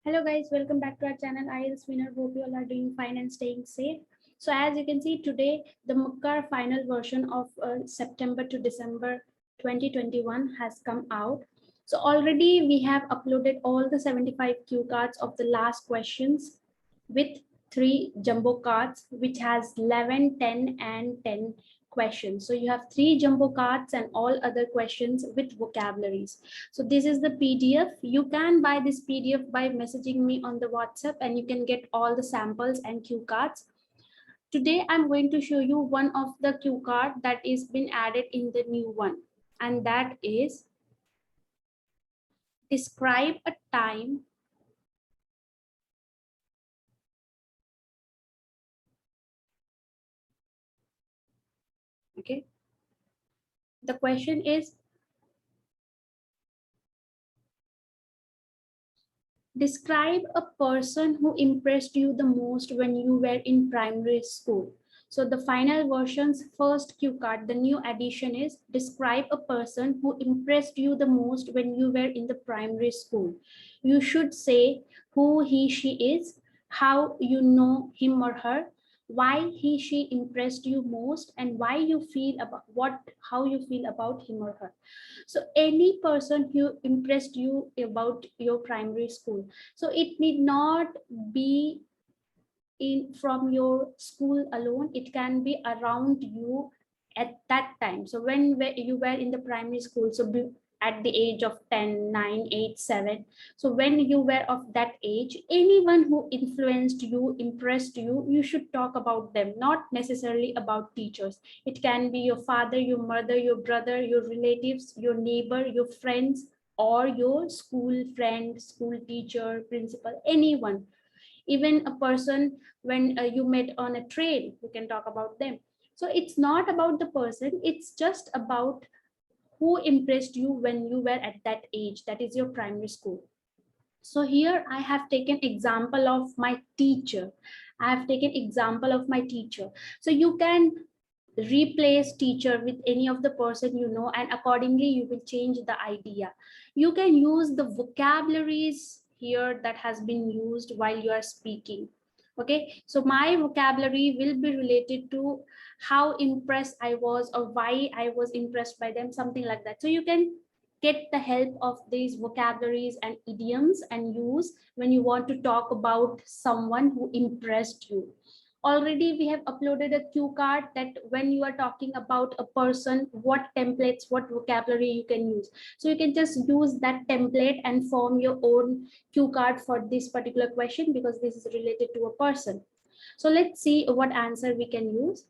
Hello guys, welcome back to our channel Ielts winner. Hope you all are doing fine and staying safe. So as you can see today, the makkar final version of September to December 2021 has come out. So already we have uploaded all the 75 cue cards of the last questions with 3 jumbo cards, which has 11, 10 and 10 questions. So you have 3 jumbo cards and all other questions with vocabularies. So this is the PDF. You can buy this PDF by messaging me on the WhatsApp and you can get all the samples and cue cards. Today I'm going to show you one of the cue card that is been added in the new one, and that is describe a time okay. The question is describe a person who impressed you the most when you were in primary school. So the final version's first cue card, the new addition is describe a person who impressed you the most when you were in the primary school. You should say who he, she is, how you know him or her, why he, she impressed you most, and why you feel about how you feel about him or her. So any person who impressed you about your primary school. So it need not be in from your school alone. It can be around you at that time. So when you were in the primary school, so at the age of 10, 9, 8, 7. So when you were of that age, anyone who influenced you, impressed you, you should talk about them, not necessarily about teachers. It can be your father, your mother, your brother, your relatives, your neighbor, your friends, or your school friend, school teacher, principal, anyone. Even a person when you met on a train, you can talk about them. So it's not about the person, it's just about who impressed you when you were at that age, that is your primary school. So here I have taken example of my teacher. I have taken example of my teacher. So you can replace teacher with any of the person you know, and accordingly you will change the idea. You can use the vocabularies here that has been used while you are speaking. Okay, so my vocabulary will be related to how impressed I was or why I was impressed by them, something like that. So you can get the help of these vocabularies and idioms and use when you want to talk about someone who impressed you. Already we have uploaded a cue card that when you are talking about a person, what templates, what vocabulary you can use. So you can just use that template and form your own cue card for this particular question, because this is related to a person. So let's see what answer we can use.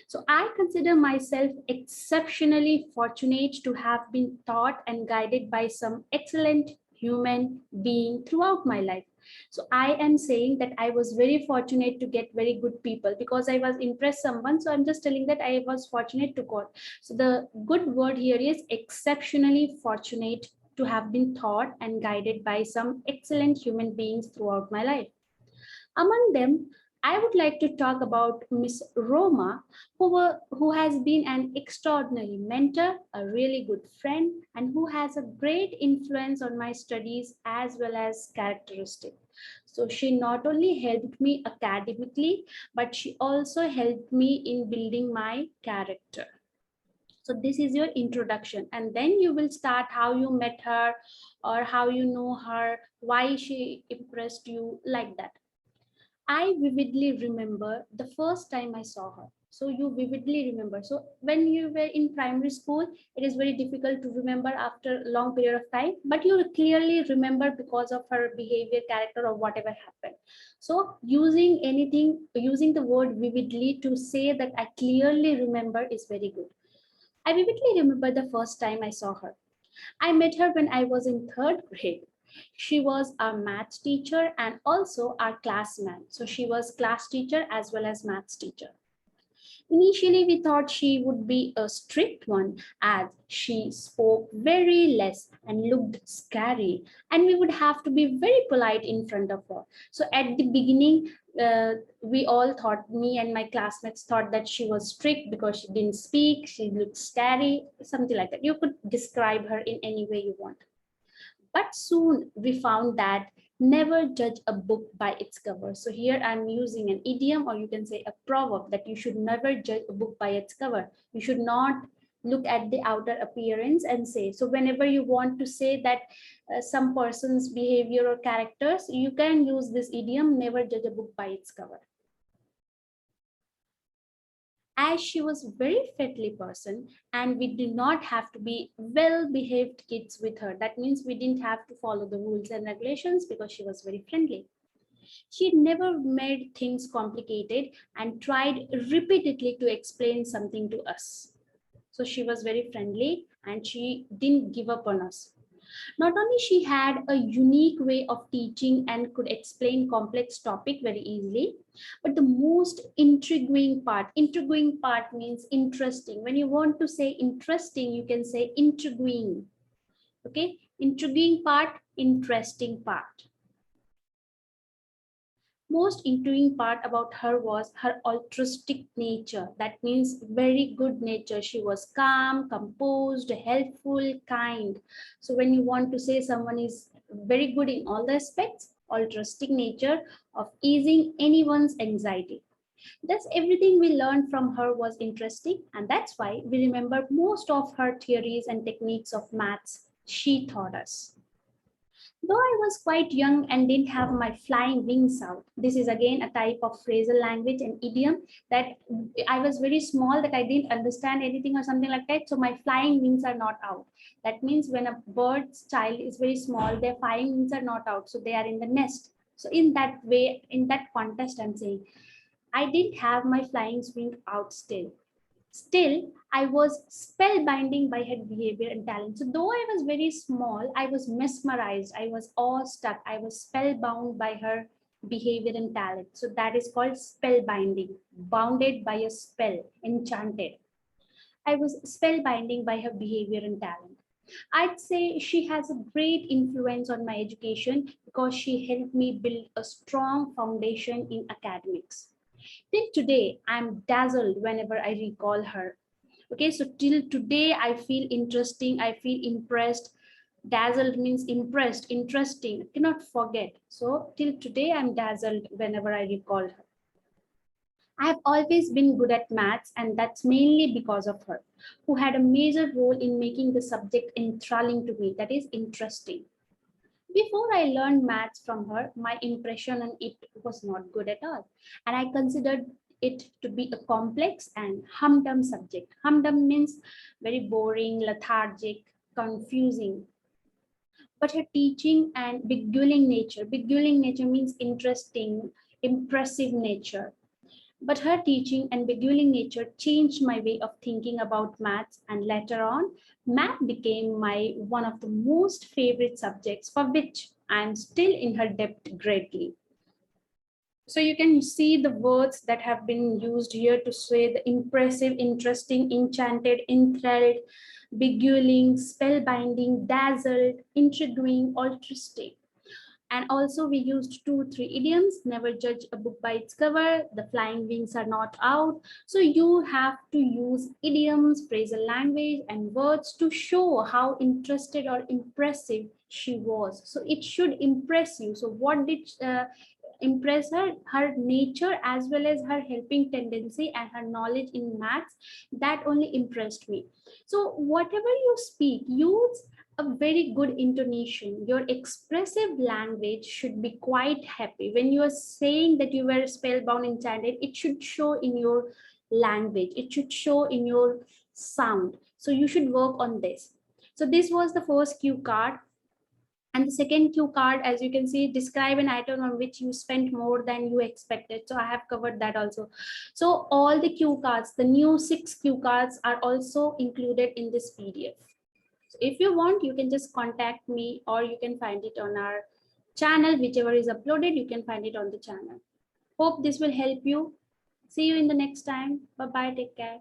So I consider myself exceptionally fortunate to have been taught and guided by some excellent human being throughout my life. So I am saying that I was very fortunate to get very good people because I was impressed someone. So I'm just telling that I was fortunate to God. So the good word here is exceptionally fortunate to have been taught and guided by some excellent human beings throughout my life. Among them, I would like to talk about Miss Roma, who has been an extraordinary mentor, a really good friend, and who has a great influence on my studies as well as characteristic. So she not only helped me academically, but she also helped me in building my character. So this is your introduction, and then you will start how you met her or how you know her, why she impressed you, like that. I vividly remember the first time I saw her. So you vividly remember. So when you were in primary school, it is very difficult to remember after a long period of time, but you clearly remember because of her behavior, character, or whatever happened. So using anything, using the word vividly to say that I clearly remember is very good. I vividly remember the first time I saw her. I met her when I was in third grade. She was our math teacher and also our classmate. So she was class teacher as well as maths teacher. Initially, we thought she would be a strict one as she spoke very less and looked scary, and we would have to be very polite in front of her. So at the beginning, we all thought, me and my classmates thought that she was strict because she didn't speak, she looked scary, something like that. You could describe her in any way you want. But soon we found that never judge a book by its cover. So here I'm using an idiom, or you can say a proverb, that you should never judge a book by its cover. You should not look at the outer appearance and say. So whenever you want to say that some person's behavior or characters, you can use this idiom, never judge a book by its cover. As she was a very friendly person and we did not have to be well behaved kids with her. That means we didn't have to follow the rules and regulations because she was very friendly. She never made things complicated and tried repeatedly to explain something to us. So she was very friendly and she didn't give up on us. Not only she had a unique way of teaching and could explain complex topic very easily, but the most intriguing part means interesting. When you want to say interesting, you can say intriguing. Okay, intriguing part, interesting part. Most intriguing part about her was her altruistic nature. That means very good nature. She was calm, composed, helpful, kind. So when you want to say someone is very good in all the aspects, altruistic nature of easing anyone's anxiety. Thus, everything we learned from her was interesting, and that's why we remember most of her theories and techniques of maths she taught us. Though I was quite young and didn't have my flying wings out, this is again a type of phrasal language and idiom that I was very small that I didn't understand anything or something like that. So my flying wings are not out. That means when a bird's child is very small, their flying wings are not out. So they are in the nest. So in that way, in that context, I'm saying I didn't have my flying wing out still. Still, I was spellbinding by her behavior and talent. So though I was very small, I was mesmerized, I was awestruck, I was spellbound by her behavior and talent. So that is called spellbinding, bounded by a spell, enchanted. I was spellbinding by her behavior and talent. I'd say she has a great influence on my education because she helped me build a strong foundation in academics. Till today, I'm dazzled whenever I recall her. Okay, so till today, I feel interesting, I feel impressed. Dazzled means impressed, interesting, cannot forget. So till today, I'm dazzled whenever I recall her. I have always been good at maths, and that's mainly because of her, who had a major role in making the subject enthralling to me, that is interesting. Before I learned maths from her, my impression on it was not good at all. And I considered it to be a complex and humdrum subject. Humdrum means very boring, lethargic, confusing. But her teaching and beguiling nature means interesting, impressive nature. But her teaching and beguiling nature changed my way of thinking about maths, and later on, math became my one of the most favorite subjects for which I am still in her depth greatly. So you can see the words that have been used here to say the impressive, interesting, enchanted, enthralled, beguiling, spellbinding, dazzled, intriguing, altruistic. And also we used 2, 3 idioms: never judge a book by its cover, the flying wings are not out. So you have to use idioms, phrasal language, and words to show how interested or impressive she was. So it should impress you. So what did impress her? Her nature as well as her helping tendency and her knowledge in maths, that only impressed me. So whatever you speak, use a very good intonation. Your expressive language should be quite happy. When you are saying that you were spellbound, enchanted, it should show in your language, it should show in your sound. So you should work on this. So this was the first cue card. And the second cue card, as you can see, describe an item on which you spent more than you expected. So I have covered that also. So all the cue cards, the new 6 cue cards are also included in this PDF. So if you want, you can just contact me, or you can find it on our channel. Whichever is uploaded, you can find it on the channel. Hope this will help you. See you in the next time. Bye bye. Take care.